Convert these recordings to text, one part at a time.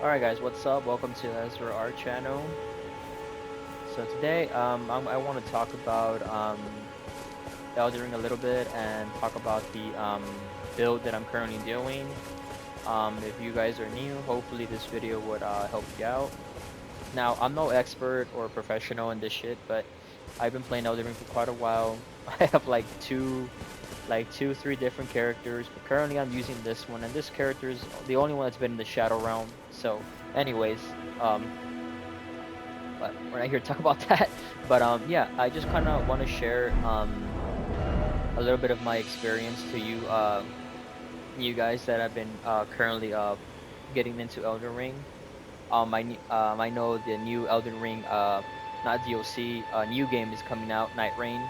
Alright guys, what's up? Welcome to Ezra Art channel. So today I want to talk about Elden Ring a little bit and talk about the build that I'm currently doing. If you guys are new, hopefully this video would help you out. Now, I'm no expert or professional in this shit, but I've been playing Elden Ring for quite a while. I have like three different characters, but currently I'm using this one, and this character is the only one that's been in the Shadow Realm. So, anyways, um, but we're not here to talk about that. But yeah, I just kind of want to share a little bit of my experience to you, you guys that have been currently getting into Elden Ring. I know the new Elden Ring, not DLC, new game is coming out, Night Rain.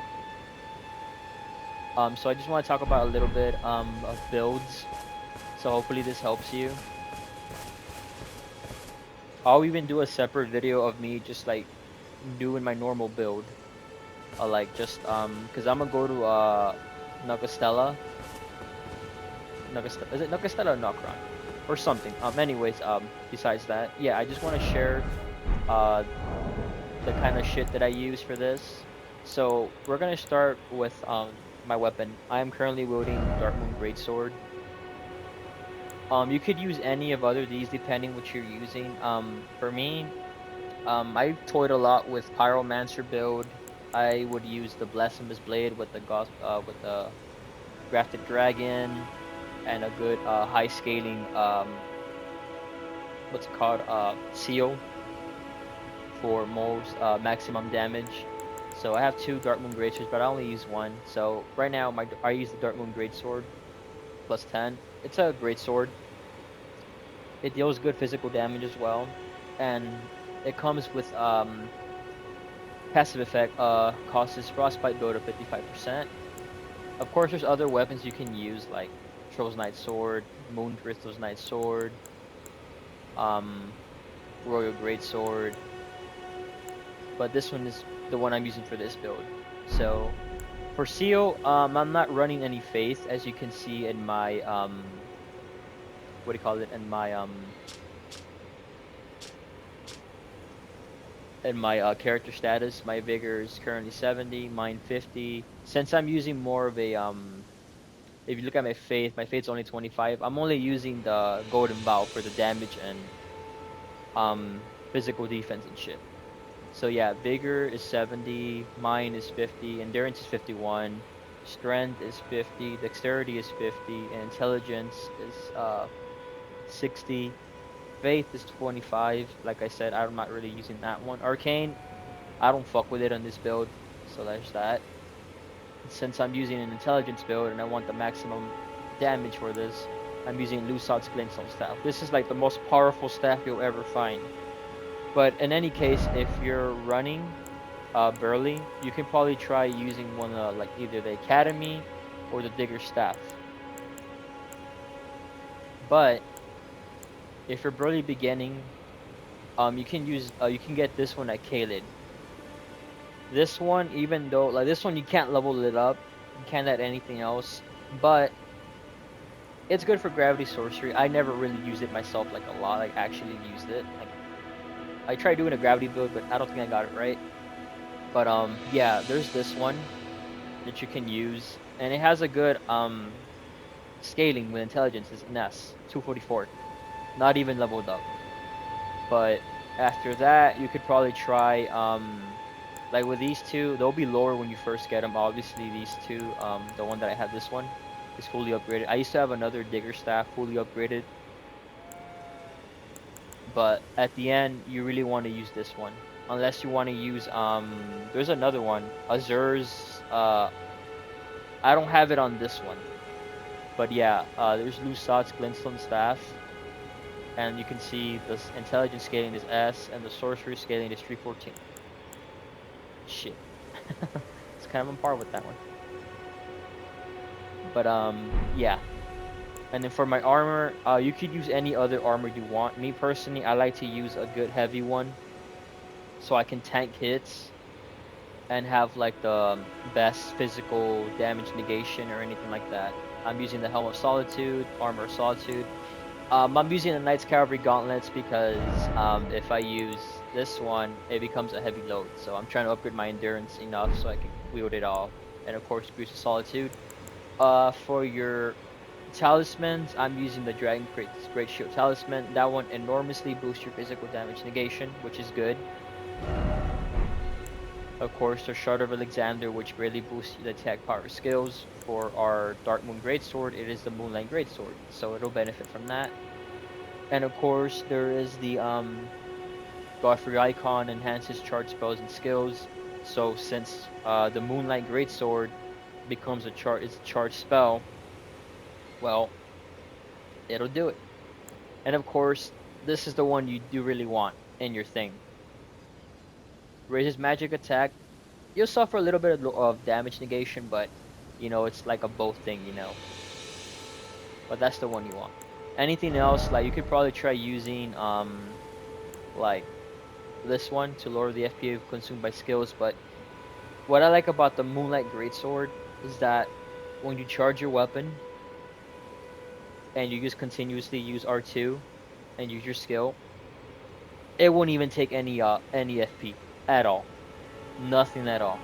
So I just want to talk about a little bit of builds. So hopefully this helps you. I'll even do a separate video of me just like doing my normal build. Like just cause I'm gonna go to Nagastella. Is it Nagastella or Nokron? Or something. Anyways, besides that, yeah, I just wanna share uh the kind of shit that I use for this. So we're gonna start with my weapon. I am currently wielding DarkMoon Greatsword. You could use any of other these depending what you're using. For me, I toyed a lot with Pyromancer build. I would use the Blasphemous Blade with with the Grafted Dragon and a good high scaling what's it called seal for most maximum damage. So I have two Darkmoon Greatswords, but I only use one. So right now I use the Darkmoon Greatsword plus 10. It's a great sword. It deals good physical damage as well, and it comes with passive effect, causes frostbite build of 55%. Of course, there's other weapons you can use like Troll's Knight Sword, Moon Crystal's Knight Sword, um, Royal Great Sword, but this one is the one I'm using for this build. So for Seal, I'm not running any Faith, as you can see in my what do you call it? In my character status, my vigor is currently 70, mine 50. Since I'm using more of a if you look at my faith's only 25. I'm only using the golden bow for the damage and physical defense and shit. So yeah, vigor is 70, mine is 50, endurance is 51, strength is 50, dexterity is 50, and intelligence is 60. Faith is 25. Like I said, I'm not really using that one. Arcane, I don't fuck with it on this build, so there's that. Since I'm using an intelligence build and I want the maximum damage for this, I'm using Lusat's Glintstone Staff. This is like the most powerful staff you'll ever find. But in any case, if you're running Burly, you can probably try using one like either the Academy or the Digger Staff. But if you're Burly beginning, you can get this one at Kaled. This one, even though like this one you can't level it up, you can't add anything else, but it's good for gravity sorcery. I never really used it myself like a lot. I actually used it. Like I tried doing a gravity build, but I don't think I got it right. But yeah, there's this one that you can use, and it has a good scaling with intelligence. Is an S 244, not even leveled up. But after that, you could probably try like with these two, they'll be lower when you first get them. Obviously, these two, the one that I have, this one, is fully upgraded. I used to have another Digger Staff fully upgraded, but at the end, you really want to use this one. Unless you want to use, there's another one, Azur's, I don't have it on this one. But yeah, there's Lusat's Glintstone Staff, and you can see the intelligence scaling is S, and the sorcery scaling is 314. Shit. It's kind of on par with that one. But yeah. And then for my armor, you could use any other armor you want. Me personally, I like to use a good heavy one, so I can tank hits and have like the best physical damage negation or anything like that. I'm using the Helm of Solitude, Armor of Solitude. I'm using the Knights Cavalry Gauntlets because if I use this one, it becomes a heavy load. So I'm trying to upgrade my endurance enough so I can wield it all. And of course, Boost of Solitude. For your talismans, I'm using the Great Shield Talisman. That one enormously boosts your physical damage negation, which is good. Of course, the Shard of Alexander, which greatly boosts the attack power skills. For our Darkmoon Greatsword, it is the Moonlight Greatsword, so it'll benefit from that. And of course, there is the Godfrey icon enhances charge spells and skills. So since the Moonlight Greatsword becomes is a charge spell, well, it'll do it. And of course, this is the one you do really want in your thing. Raises magic attack. You'll suffer a little bit of damage negation, but it's like a both thing, But that's the one you want. Anything else, like you could probably try using like this one to lower the FP consumed by skills, but what I like about the Moonlight Greatsword is that when you charge your weapon and you just continuously use R2 and use your skill, it won't even take any FP at all. Nothing at all.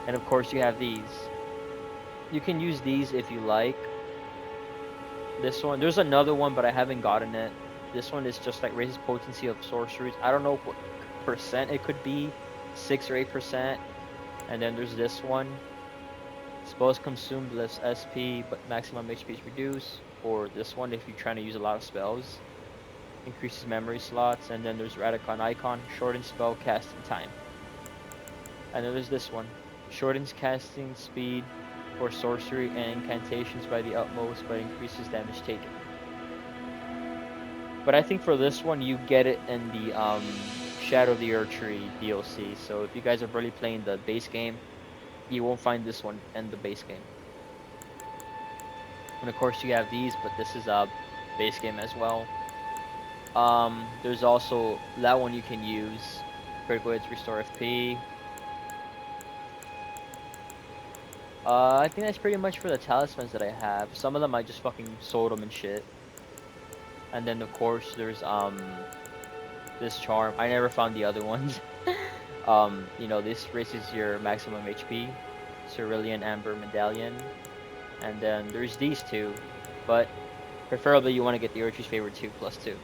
And of course you have these. You can use these if you like. This one, there's another one, but I haven't gotten it. This one is just like raises potency of sorceries. I don't know what percent it could be, 6 or 8%. And then there's this one. Spells consumed less SP, but maximum HP is reduced. Or this one, if you're trying to use a lot of spells, increases memory slots. And then there's Radicon icon, shortens spell casting time. And then there's this one, shortens casting speed for sorcery and incantations by the utmost, but increases damage taken. But I think for this one, you get it in the Shadow of the Erdtree DLC. So if you guys are really playing the base game, you won't find this one in the base game. And of course you have these, but this is a base game as well. There's also that one you can use. Critical hits restore FP. I think that's pretty much for the talismans that I have. Some of them I just fucking sold them and shit. And then of course there's this charm. I never found the other ones. This raises your maximum HP. Cerulean Amber Medallion. And then there's these two, but preferably you want to get the Erdtree's Favorite 2+2.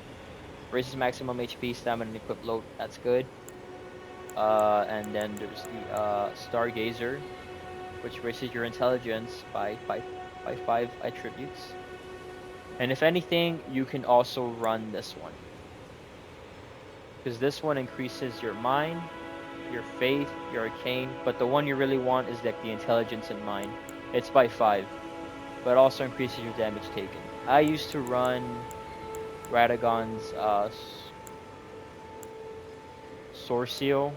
Raises maximum HP, stamina, and equip load. That's good. And then there's the Stargazer, which raises your intelligence by 5 attributes. And if anything, you can also run this one, because this one increases your mind, your faith, your arcane, but the one you really want is like the intelligence and mind. It's by 5, but also increases your damage taken. I used to run Radagon's Sorceal.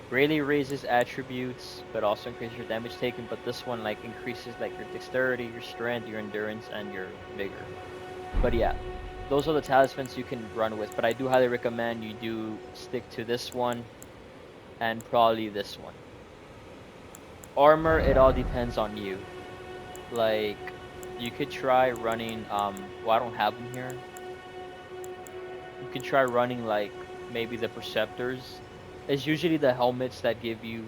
Greatly raises attributes, but also increases your damage taken. But this one like increases like your dexterity, your strength, your endurance, and your vigor. But yeah, those are the talismans you can run with. But I do highly recommend you do stick to this one, and probably this one. Armor, it all depends on you. Like, you could try running. Well, I don't have them here. You could try running like maybe the Perceptors. It's usually the helmets that give you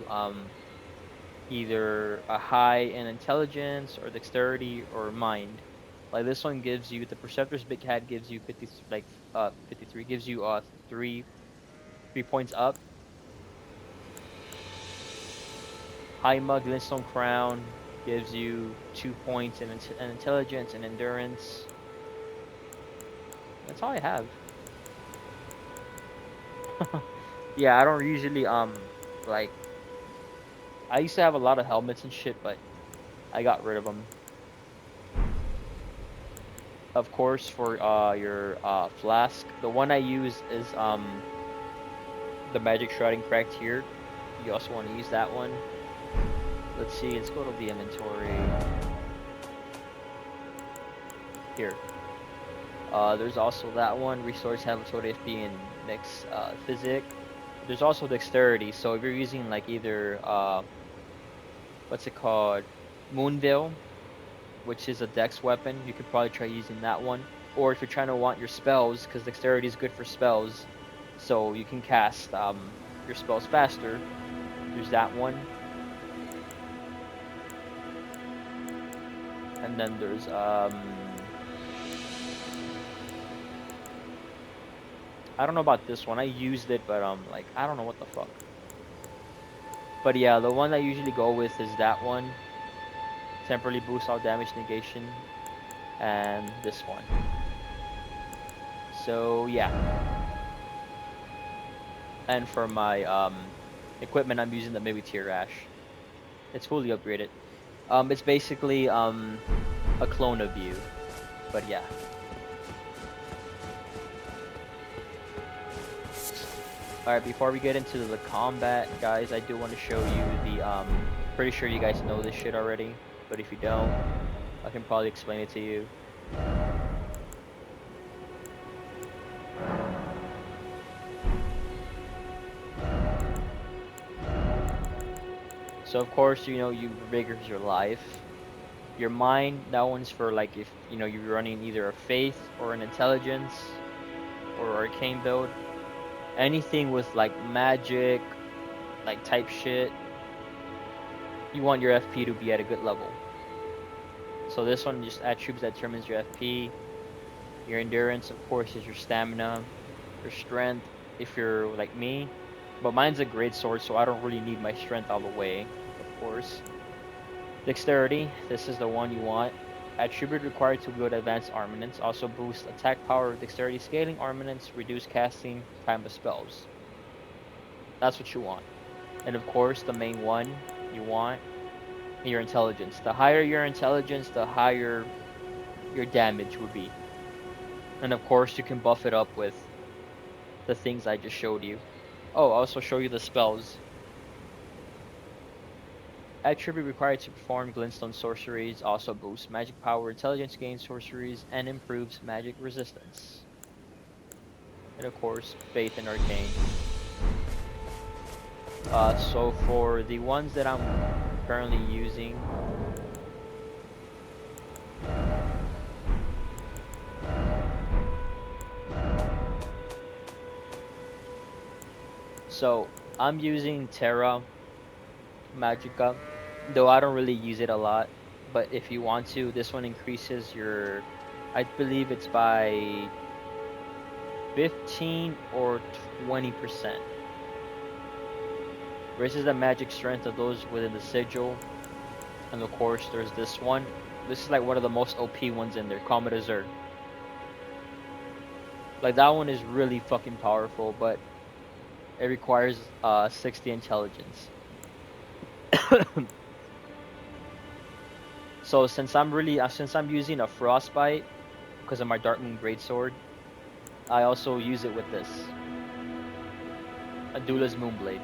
either a high in intelligence or dexterity or mind. Like this one gives you the Perceptor's Big Hat gives you 53 gives you 3 points up. Haima Glintstone Crown gives you 2 points in intelligence and endurance. That's all I have. Yeah, I don't usually like. I used to have a lot of helmets and shit, but I got rid of them. Of course, for your flask, the one I use is the Magic Shrouding Cracked here. You also want to use that one. Let's see. Let's go to the inventory. Here. There's also that one. Restores habitual FP and mix physic. There's also dexterity. So if you're using like either what's it called, Moonveil, which is a dex weapon. You could probably try using that one. Or if you're trying to want your spells, because dexterity is good for spells, so you can cast your spells faster. There's that one. And then there's I don't know about this one. I used it, but like I don't know what the fuck. But yeah, the one I usually go with is that one. Temporarily boosts all damage negation, and this one. So yeah. And for my equipment, I'm using the maybe tier ash. It's fully upgraded. It's basically a clone of you, but yeah. Alright, before we get into the combat, guys, I do want to show you the, pretty sure you guys know this shit already, but if you don't, I can probably explain it to you. So of course, you know, you rigors your life. Your mind, that one's for like if, you know, you're running either a faith or an intelligence or arcane build. Anything with like magic, like type shit, you want your FP to be at a good level. So this one just attributes that determines your FP. Your endurance, of course, is your stamina. Your strength, if you're like me. But mine's a great sword, so I don't really need my strength all the way, of course. Dexterity, this is the one you want. Attribute required to wield advanced armaments. Also boost attack power, dexterity scaling armaments, reduce casting time of spells. That's what you want. And of course, the main one you want, your intelligence. The higher your intelligence, the higher your damage would be. And of course, you can buff it up with the things I just showed you. Oh, I'll also show you the spells. Attribute required to perform glintstone sorceries also boosts magic power, intelligence gain sorceries, and improves magic resistance. And of course, faith and arcane. So for the ones that I'm currently using, so I'm using Terra Magica, though I don't really use it a lot. But if you want to, this one increases your, I believe it's by 15 or 20%. Raises the magic strength of those within the sigil. And of course, there's this one. This is like one of the most OP ones in there, Comet Azure. Like that one is really fucking powerful, but it requires 60 intelligence. So since I'm using a frostbite because of my DarkMoon Greatsword, I also use it with this, a Duelist Moonblade.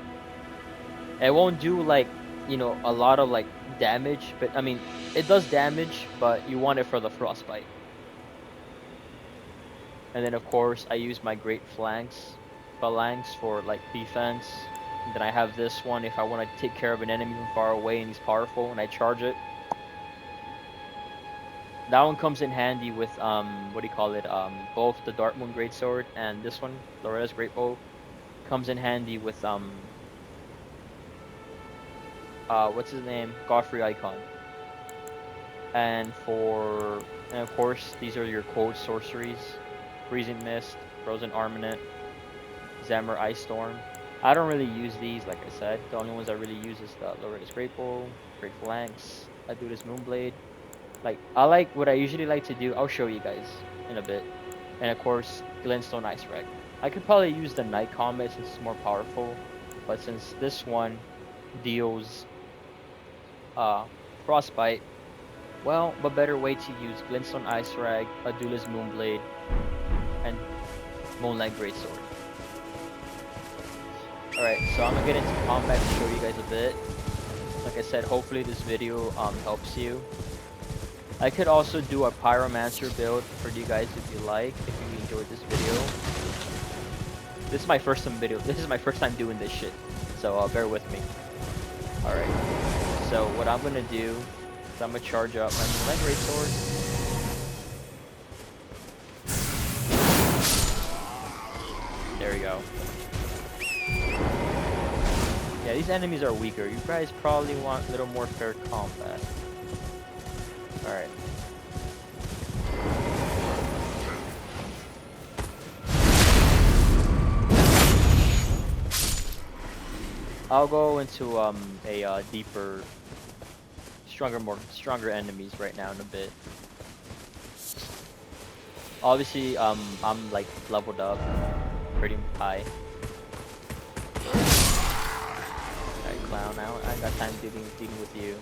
It won't do like, you know, a lot of like damage, but I mean it does damage, but you want it for the frostbite. And then of course I use my great phalanx for like defense. And then I have this one if I want to take care of an enemy from far away and he's powerful and I charge it. That one comes in handy with what do you call it? Both the DarkMoon Greatsword and this one, Loretta's Great Bow, comes in handy with what's his name? Godfrey Icon. And of course these are your cold sorceries. Freezing Mist, Frozen Armament, Zammer Ice Storm. I don't really use these, like I said. The only ones I really use is the Loretta's Great Bow, Great Phalanx, I do this Moonblade. Like, I like what I usually like to do. I'll show you guys in a bit. And of course, Glintstone Ice Wreck. I could probably use the Night Comet since it's more powerful. But since this one deals Frostbite, well, a better way to use Glintstone Ice Rag, Adula's Moonblade, and Moonlight Greatsword. Alright, so I'm gonna get into combat to show you guys a bit. Like I said, hopefully this video helps you. I could also do a Pyromancer build for you guys if you like, if you enjoyed this video. This is my first time doing this shit, so bear with me. Alright, so what I'm gonna do So I'm gonna charge up my Moonlight Greatsword. There we go. Yeah, these enemies are weaker. You guys probably want a little more fair combat. Alright. I'll go into a deeper, stronger enemies right now in a bit. Obviously, I'm like leveled up pretty high. Alright, clown. I ain't got time dealing with you.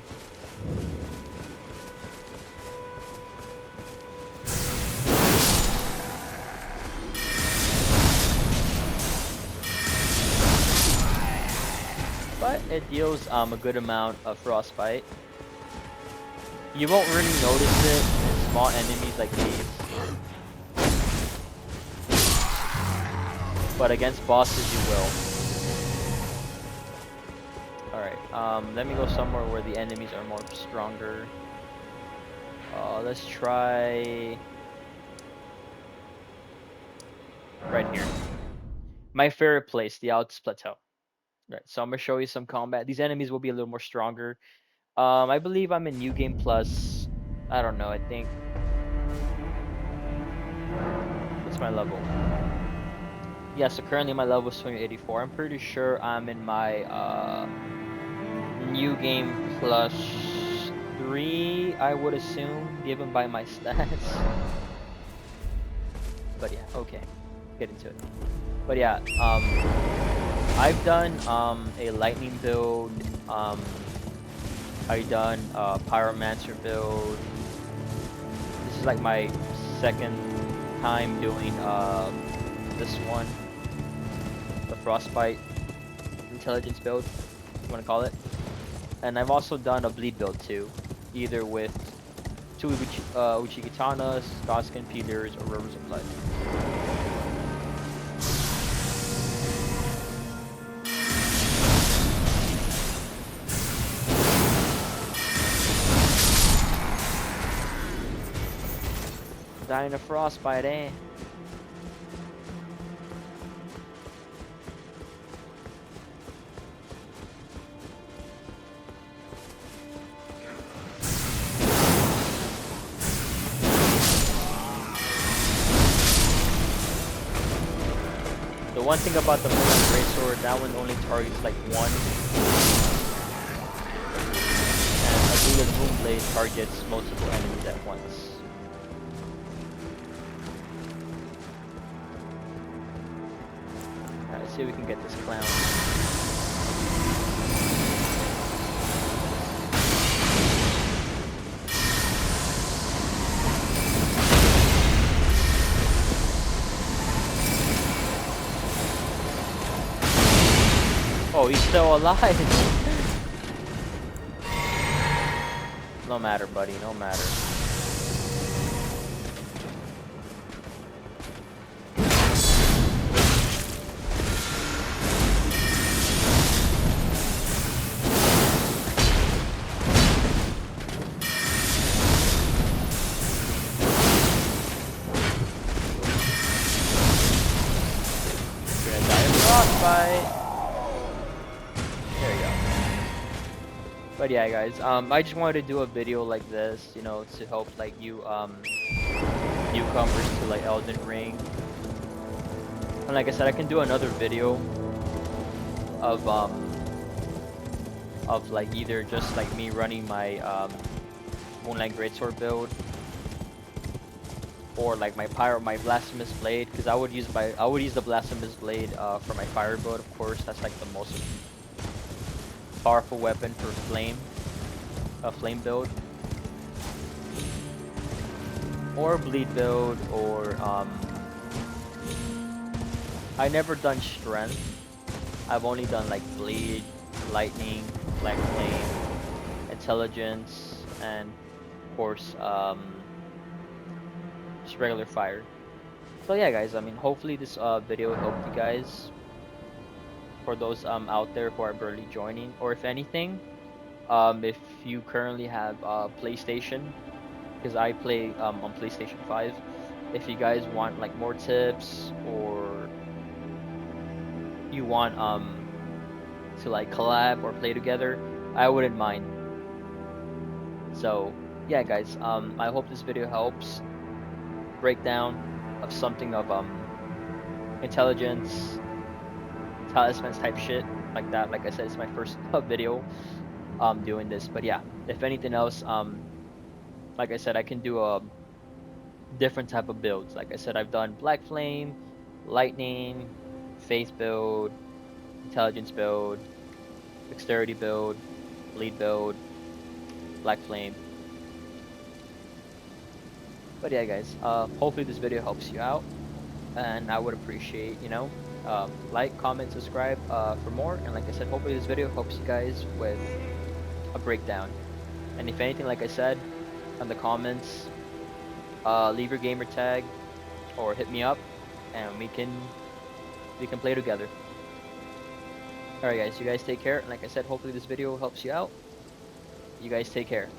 But it deals a good amount of frostbite. You won't really notice it in small enemies like these. But against bosses you will. Alright, let me go somewhere where the enemies are more stronger. Let's try right here. My favorite place, the Alps Plateau. Right, so I'm gonna show you some combat. These enemies will be a little more stronger. I believe I'm in New Game Plus. I don't know, I think. What's my level? Yeah, so currently my level is 284. I'm pretty sure I'm in my New Game Plus 3, I would assume, given by my stats. But yeah, okay. Get into it. But yeah, I've done a lightning build, I've done a pyromancer build. This is like my second time doing this one, the frostbite intelligence build, you want to call it. And I've also done a bleed build too, either with 2 Uchikitanas, Godskin Peters, or Rivers of Blood. Dying of frostbite, eh? The one thing about the Moonlight Greatsword, that one only targets like one. And I believe the Moonblade targets multiple enemies at once. Alright, let's see if we can get this clown. Oh, he's still alive. No matter, buddy, no matter. You're gonna die of frostbite. But yeah, guys, I just wanted to do a video like this, you know, to help like you newcomers to like Elden Ring. And like I said, I can do another video of like either just like me running my Moonlight Greatsword build, or like my blasphemous blade, because I would use the blasphemous blade for my fire build. Of course, that's like the most powerful weapon for flame build, or bleed build, or I never done strength. I've only done like bleed, lightning, black flame, intelligence, and of course just regular fire. So yeah, guys, I mean, hopefully this video helped you guys, for those out there who are barely joining, or if anything, If you currently have PlayStation, because I play on PlayStation 5. If you guys want like more tips, or you want to like collab or play together, I wouldn't mind. So yeah, guys, I hope this video helps. Breakdown of something of intelligence, talismans type shit like that. Like I said, it's my first video doing this, but yeah, if anything else, like I said, I can do a different type of builds. Like I said, I've done Black Flame, Lightning, Faith build, Intelligence build, Dexterity build, Bleed build, Black Flame. But yeah, guys, hopefully this video helps you out, and I would appreciate, like, comment, subscribe for more. And like I said, hopefully this video helps you guys with a breakdown. And if anything, like I said, on the comments, leave your gamer tag or hit me up, and we can play together. All right, guys, you guys take care. And like I said, hopefully this video helps you out. You guys take care.